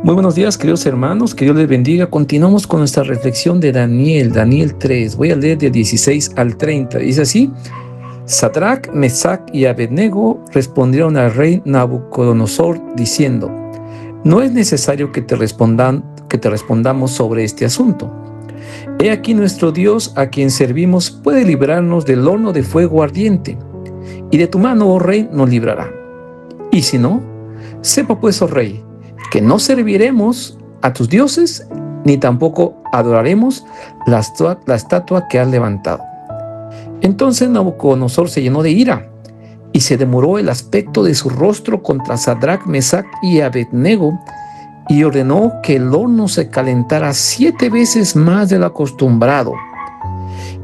Muy buenos días, queridos hermanos, que Dios les bendiga. Continuamos con nuestra reflexión de Daniel 3. Voy a leer del 16 al 30. Dice así: Sadrac, Mesac y Abednego respondieron al rey Nabucodonosor diciendo: no es necesario que te respondamos sobre este asunto. He aquí nuestro Dios, a quien servimos, puede librarnos del horno de fuego ardiente, y de tu mano, oh rey, nos librará. Y si no, sepa pues, oh rey, que no serviremos a tus dioses, ni tampoco adoraremos la estatua que has levantado. Entonces Nabucodonosor se llenó de ira, y se demoró el aspecto de su rostro contra Sadrac, Mesac y Abednego, y ordenó que el horno se calentara 7 veces más de lo acostumbrado.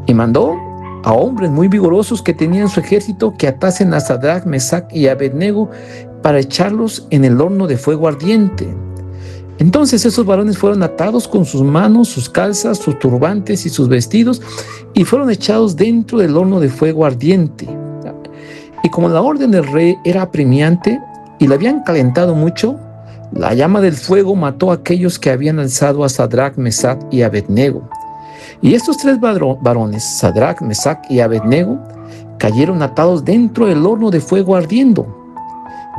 Y mandó a hombres muy vigorosos que tenían su ejército que atasen a Sadrac, Mesac y Abednego para echarlos en el horno de fuego ardiente. Entonces esos varones fueron atados con sus manos, sus calzas, sus turbantes y sus vestidos, y fueron echados dentro del horno de fuego ardiente. Y como la orden del rey era apremiante y la habían calentado mucho, la llama del fuego mató a aquellos que habían alzado a Sadrac, Mesac y Abednego. Y estos 3 varones, Sadrac, Mesac y Abednego, cayeron atados dentro del horno de fuego ardiendo.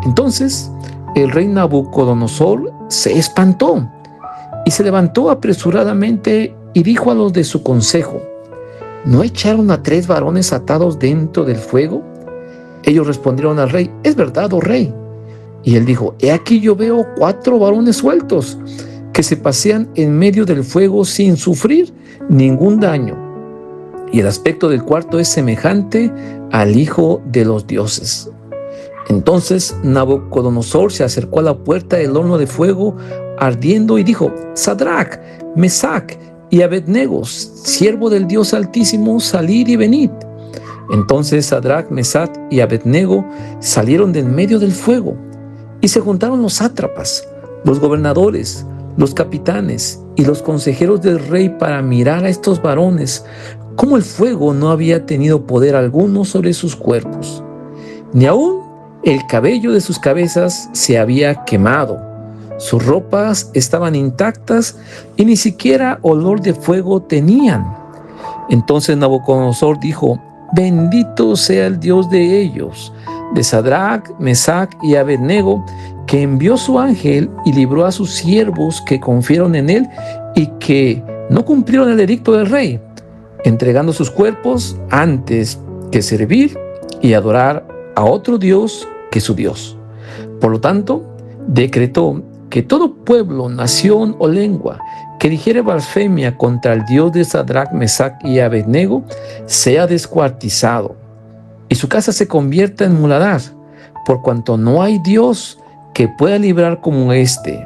Entonces el rey Nabucodonosor se espantó y se levantó apresuradamente y dijo a los de su consejo: ¿no echaron a 3 varones atados dentro del fuego? Ellos respondieron al rey: es verdad, oh rey. Y él dijo: he aquí yo veo 4 varones sueltos que se pasean en medio del fuego sin sufrir ningún daño. Y el aspecto del cuarto es semejante al Hijo de los dioses. Entonces Nabucodonosor se acercó a la puerta del horno de fuego ardiendo y dijo: Sadrac, Mesac y Abednego, siervo del Dios Altísimo, salid y venid. Entonces Sadrac, Mesac y Abednego salieron del medio del fuego, y se juntaron los sátrapas, los gobernadores, los capitanes y los consejeros del rey para mirar a estos varones, cómo el fuego no había tenido poder alguno sobre sus cuerpos, ni aún el cabello de sus cabezas se había quemado. Sus ropas estaban intactas y ni siquiera olor de fuego tenían. Entonces Nabucodonosor dijo: bendito sea el Dios de ellos, de Sadrac, Mesac y Abednego, que envió su ángel y libró a sus siervos que confiaron en él y que no cumplieron el edicto del rey, entregando sus cuerpos antes que servir y adorar a otro Dios que su Dios. Por lo tanto, decretó que todo pueblo, nación o lengua que dijere blasfemia contra el Dios de Sadrac, Mesac y Abednego sea descuartizado, y su casa se convierta en muladar, por cuanto no hay Dios que pueda librar como este.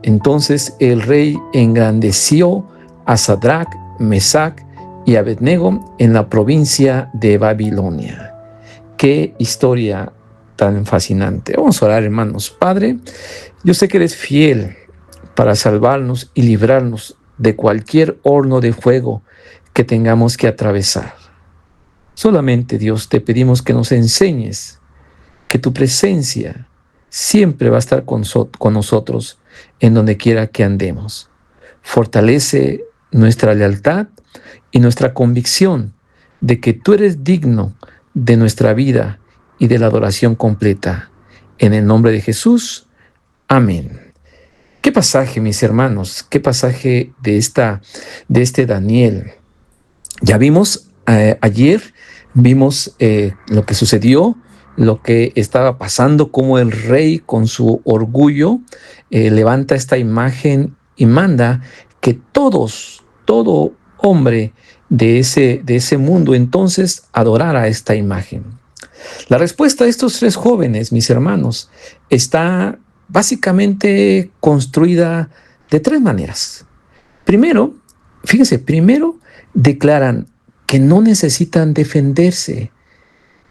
Entonces el rey engrandeció a Sadrac, Mesac y Abednego en la provincia de Babilonia. Qué historia tan fascinante. Vamos a orar, hermanos. Padre, yo sé que eres fiel para salvarnos y librarnos de cualquier horno de fuego que tengamos que atravesar. Solamente, Dios, te pedimos que nos enseñes que tu presencia siempre va a estar con nosotros en donde quiera que andemos. Fortalece nuestra lealtad y nuestra convicción de que tú eres digno de nuestra vida y de la adoración completa. En el nombre de Jesús, amén. Qué pasaje, mis hermanos, qué pasaje de este Daniel. Ya vimos ayer, vimos lo que sucedió, lo que estaba pasando, cómo el rey con su orgullo levanta esta imagen y manda que todo hombre de ese mundo entonces adorara esta imagen. La respuesta de estos 3 jóvenes, mis hermanos, está básicamente construida de 3 maneras. Primero, fíjense, declaran que no necesitan defenderse.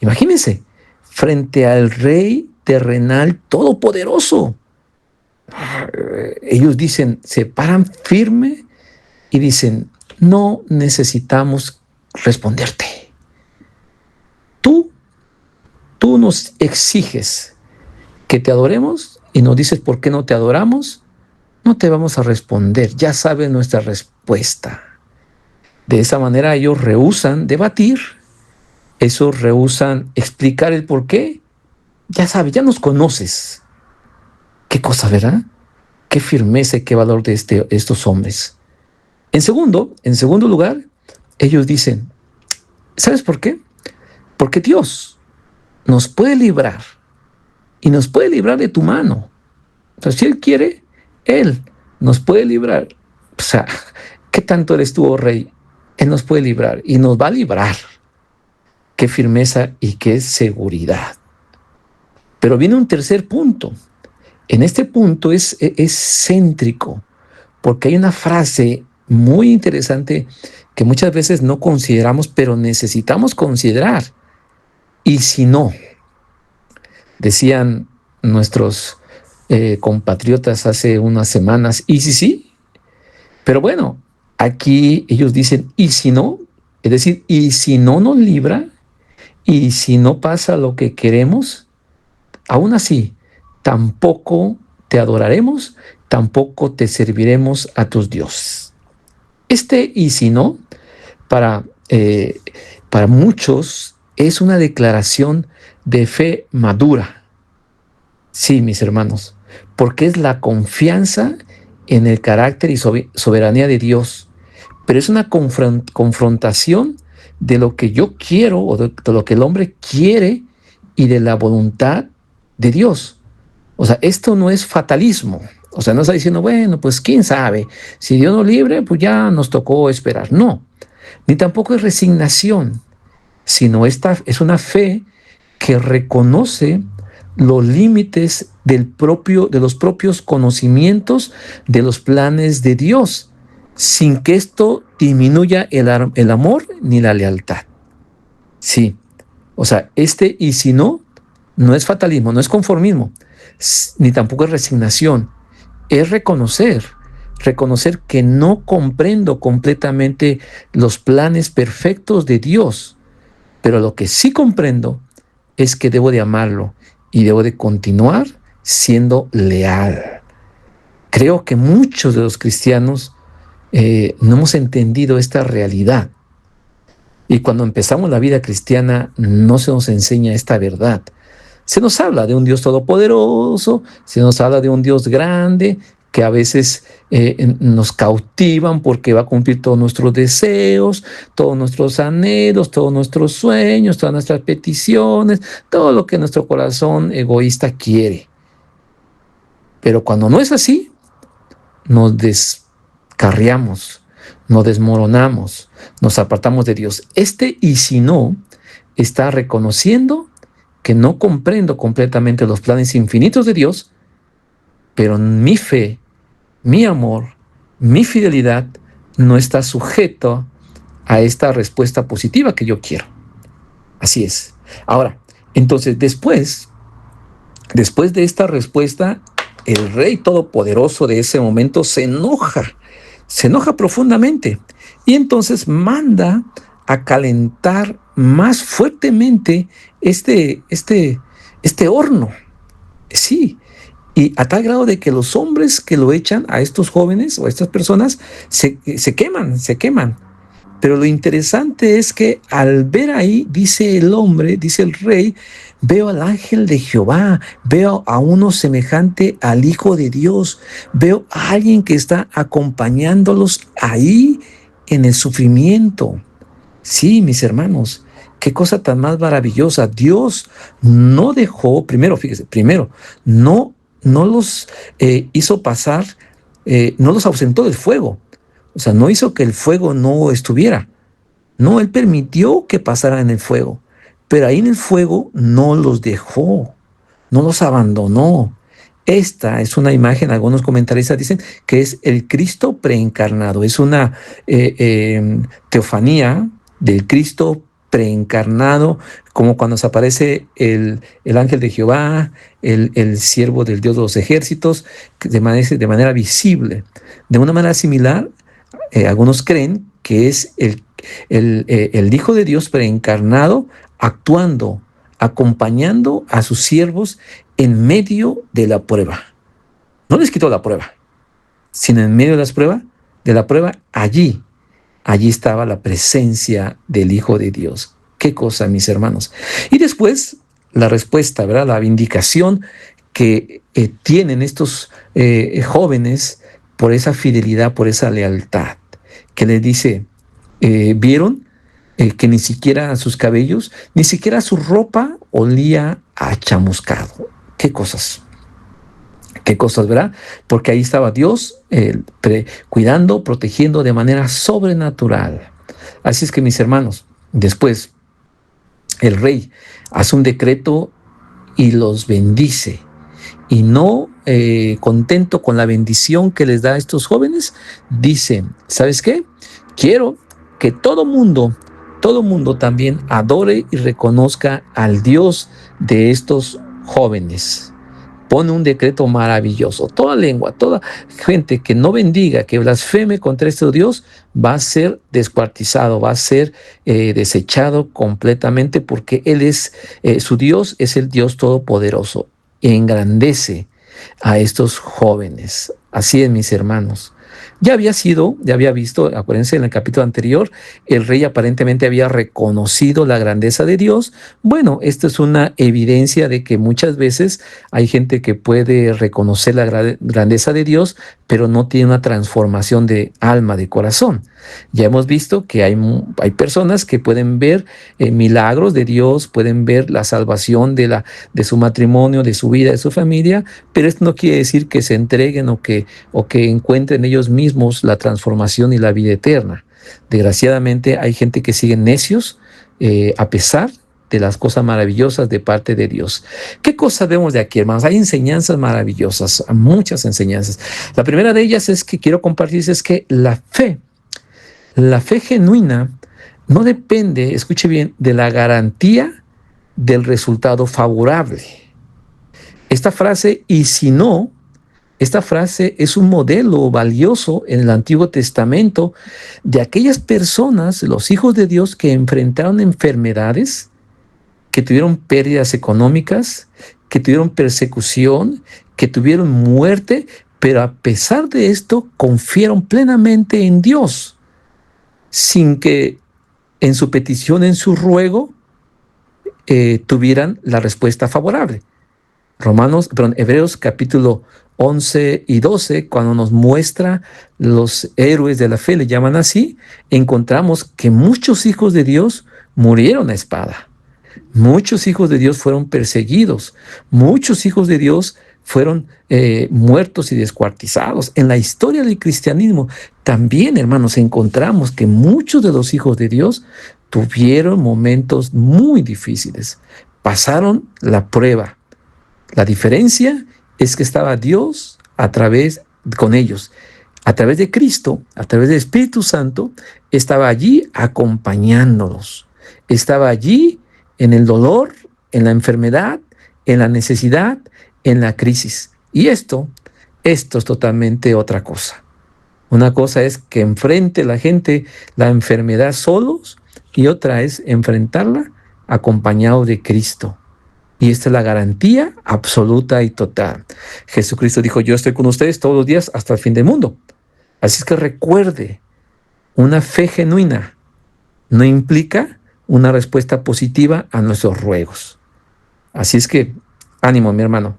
Imagínense, frente al rey terrenal todopoderoso. Ellos dicen, se paran firme y dicen: no necesitamos responderte. Tú nos exiges que te adoremos y nos dices por qué no te adoramos, no te vamos a responder, ya sabes nuestra respuesta. De esa manera ellos rehúsan debatir, ellos rehúsan explicar el por qué. Ya sabes, ya nos conoces. Qué cosa, ¿verdad? Qué firmeza y qué valor de estos hombres. En segundo lugar, ellos dicen, ¿sabes por qué? Porque Dios nos puede librar y nos puede librar de tu mano. O sea, si Él quiere, Él nos puede librar. O sea, ¿qué tanto eres tú, oh Rey? Él nos puede librar y nos va a librar. Qué firmeza y qué seguridad. Pero viene un tercer punto. En este punto es céntrico, porque hay una frase muy interesante que muchas veces no consideramos, pero necesitamos considerar. Y si no, decían nuestros compatriotas hace unas semanas, y si sí, pero bueno, aquí ellos dicen, y si no, es decir, y si no nos libra, y si no pasa lo que queremos, aún así, tampoco te adoraremos, tampoco te serviremos a tus dioses. Y si no, para, para muchos es una declaración de fe madura. Sí, mis hermanos, porque es la confianza en el carácter y soberanía de Dios, pero es una confrontación de lo que yo quiero o de lo que el hombre quiere y de la voluntad de Dios. O sea, esto no es fatalismo. O sea, no está diciendo, bueno, pues quién sabe, si Dios nos libre, pues ya nos tocó esperar. No, ni tampoco es resignación, sino esta es una fe que reconoce los límites de los propios conocimientos de los planes de Dios, sin que esto disminuya el amor ni la lealtad. Sí, o sea, y si no, no es fatalismo, no es conformismo, ni tampoco es resignación, es reconocer que no comprendo completamente los planes perfectos de Dios, pero lo que sí comprendo es que debo de amarlo y debo de continuar siendo leal. Creo que muchos de los cristianos no hemos entendido esta realidad. Y cuando empezamos la vida cristiana no se nos enseña esta verdad. Se nos habla de un Dios todopoderoso, se nos habla de un Dios grande, que a veces nos cautivan porque va a cumplir todos nuestros deseos, todos nuestros anhelos, todos nuestros sueños, todas nuestras peticiones, todo lo que nuestro corazón egoísta quiere. Pero cuando no es así, nos descarriamos, nos desmoronamos, nos apartamos de Dios. Y si no, está reconociendo que no comprendo completamente los planes infinitos de Dios, pero mi fe, mi amor, mi fidelidad no está sujeto a esta respuesta positiva que yo quiero. Así es. Ahora, entonces después de esta respuesta, el Rey Todopoderoso de ese momento se enoja profundamente y entonces manda a calentar más fuertemente este horno. Sí, y a tal grado de que los hombres que lo echan a estos jóvenes o a estas personas se queman. Pero lo interesante es que al ver ahí, dice el rey, veo al ángel de Jehová, veo a uno semejante al Hijo de Dios, veo a alguien que está acompañándolos ahí en el sufrimiento. Sí, mis hermanos, qué cosa tan más maravillosa. Dios no dejó, fíjese, no los hizo pasar, no los ausentó del fuego. O sea, no hizo que el fuego no estuviera. No, Él permitió que pasaran en el fuego. Pero ahí en el fuego no los dejó, no los abandonó. Esta es una imagen, algunos comentaristas dicen que es el Cristo preencarnado. Es una teofanía del Cristo preencarnado, como cuando se aparece el ángel de Jehová, el siervo del Dios de los ejércitos, de manera visible. De una manera similar, algunos creen que es el Hijo de Dios preencarnado actuando, acompañando a sus siervos en medio de la prueba. No les quitó la prueba, sino en medio de la prueba, allí estaba la presencia del Hijo de Dios. Qué cosa, mis hermanos. Y después, la respuesta, ¿verdad? La vindicación que tienen estos jóvenes por esa fidelidad, por esa lealtad, que les dice, ¿vieron? Que ni siquiera sus cabellos, ni siquiera su ropa olía a chamuscado. Qué cosas, ¿verdad? Porque ahí estaba Dios cuidando, protegiendo de manera sobrenatural. Así es que, mis hermanos, después el rey hace un decreto y los bendice. Y no contento con la bendición que les da a estos jóvenes, dice, ¿sabes qué? Quiero que todo mundo también adore y reconozca al Dios de estos jóvenes. Pone un decreto maravilloso. Toda lengua, toda gente que no bendiga, que blasfeme contra este Dios, va a ser descuartizado, va a ser desechado completamente, porque Él es, su Dios es el Dios Todopoderoso. Engrandece a estos jóvenes. Así es, mis hermanos. Ya había visto, acuérdense, en el capítulo anterior, el rey aparentemente había reconocido la grandeza de Dios. Bueno, esto es una evidencia de que muchas veces hay gente que puede reconocer la grandeza de Dios, pero no tiene una transformación de alma, de corazón. Ya hemos visto que hay personas que pueden ver milagros de Dios, pueden ver la salvación de su matrimonio, de su vida, de su familia, pero esto no quiere decir que se entreguen o que encuentren ellos mismos la transformación y la vida eterna. Desgraciadamente hay gente que sigue necios a pesar de las cosas maravillosas de parte de Dios. ¿Qué cosas vemos de aquí, hermanos? Hay enseñanzas maravillosas, muchas enseñanzas. La primera de ellas es que quiero compartirles es que la fe genuina no depende, escuche bien, de la garantía del resultado favorable. Esta frase, y si no, esta frase es un modelo valioso en el Antiguo Testamento de aquellas personas, los hijos de Dios, que enfrentaron enfermedades, que tuvieron pérdidas económicas, que tuvieron persecución, que tuvieron muerte, pero a pesar de esto confiaron plenamente en Dios, sin que en su petición, en su ruego, tuvieran la respuesta favorable. Hebreos capítulo 11 y 12, cuando nos muestra los héroes de la fe, le llaman así, encontramos que muchos hijos de Dios murieron a espada. Muchos hijos de Dios fueron perseguidos. Muchos hijos de Dios fueron muertos y descuartizados. En la historia del cristianismo también, hermanos, encontramos que muchos de los hijos de Dios tuvieron momentos muy difíciles. Pasaron la prueba. La diferencia es que estaba Dios con ellos. A través de Cristo, a través del Espíritu Santo, estaba allí acompañándolos. Estaba allí en el dolor, en la enfermedad, en la necesidad, en la crisis. Y esto es totalmente otra cosa. Una cosa es que enfrente la gente la enfermedad solos, y otra es enfrentarla acompañado de Cristo. Y esta es la garantía absoluta y total. Jesucristo dijo, yo estoy con ustedes todos los días hasta el fin del mundo. Así es que recuerde, una fe genuina no implica una respuesta positiva a nuestros ruegos. Así es que, ánimo, mi hermano.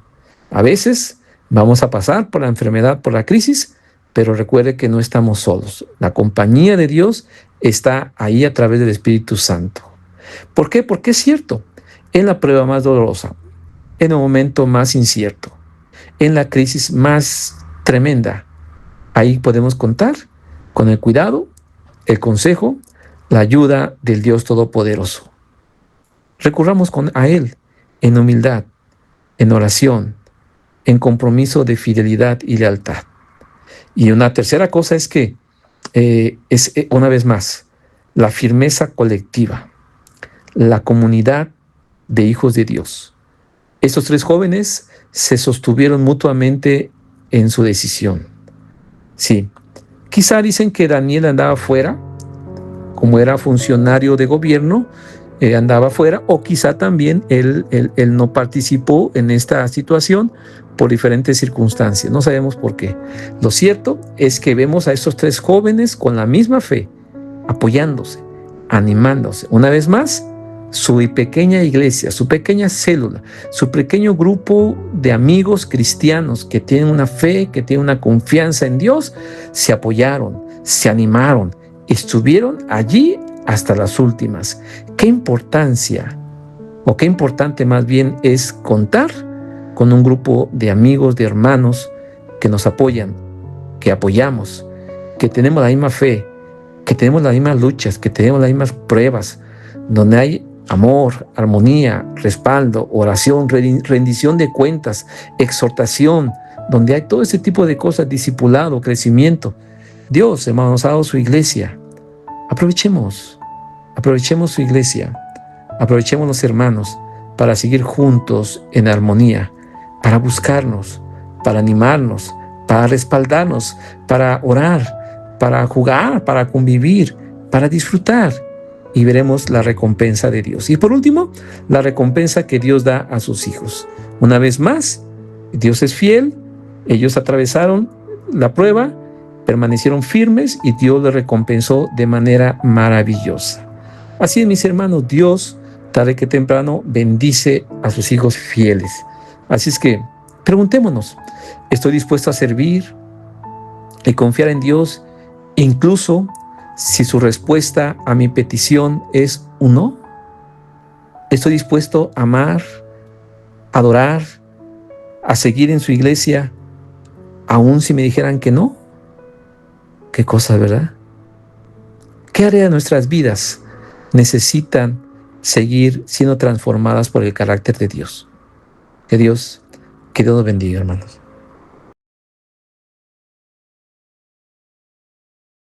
A veces vamos a pasar por la enfermedad, por la crisis, pero recuerde que no estamos solos. La compañía de Dios está ahí a través del Espíritu Santo. ¿Por qué? Porque es cierto, en la prueba más dolorosa, en el momento más incierto, en la crisis más tremenda, ahí podemos contar con el cuidado, el consejo, la ayuda del Dios Todopoderoso. Recurramos a Él en humildad, en oración, en compromiso de fidelidad y lealtad. Y una tercera cosa es que una vez más, la firmeza colectiva, la comunidad de hijos de Dios. Estos tres jóvenes se sostuvieron mutuamente en su decisión. Sí, quizá dicen que Daniel andaba fuera, como era funcionario de gobierno, andaba afuera, o quizá también él no participó en esta situación por diferentes circunstancias. No sabemos por qué. Lo cierto es que vemos a estos 3 jóvenes con la misma fe, apoyándose, animándose. Una vez más, su pequeña iglesia, su pequeña célula, su pequeño grupo de amigos cristianos que tienen una fe, que tienen una confianza en Dios, se apoyaron, se animaron, estuvieron allí hasta las últimas. Qué importancia, o qué importante más bien es contar con un grupo de amigos, de hermanos que nos apoyan, que apoyamos, que tenemos la misma fe, que tenemos las mismas luchas, que tenemos las mismas pruebas, donde hay amor, armonía, respaldo, oración, rendición de cuentas, exhortación, donde hay todo ese tipo de cosas, discipulado, crecimiento. Dios, hermanos, nos ha dado su iglesia. Aprovechemos su iglesia, aprovechemos los hermanos para seguir juntos en armonía, para buscarnos, para animarnos, para respaldarnos, para orar, para jugar, para convivir, para disfrutar, y veremos la recompensa de Dios. Y por último, la recompensa que Dios da a sus hijos. Una vez más, Dios es fiel, ellos atravesaron la prueba, permanecieron firmes y Dios les recompensó de manera maravillosa. Así es, mis hermanos, Dios, tarde que temprano, bendice a sus hijos fieles. Así es que preguntémonos, ¿estoy dispuesto a servir y confiar en Dios, incluso si su respuesta a mi petición es un no? ¿Estoy dispuesto a amar, a adorar, a seguir en su iglesia, aun si me dijeran que no? Qué cosa, ¿verdad? ¿Qué áreas de nuestras vidas necesitan seguir siendo transformadas por el carácter de Dios? Que Dios nos bendiga, hermanos.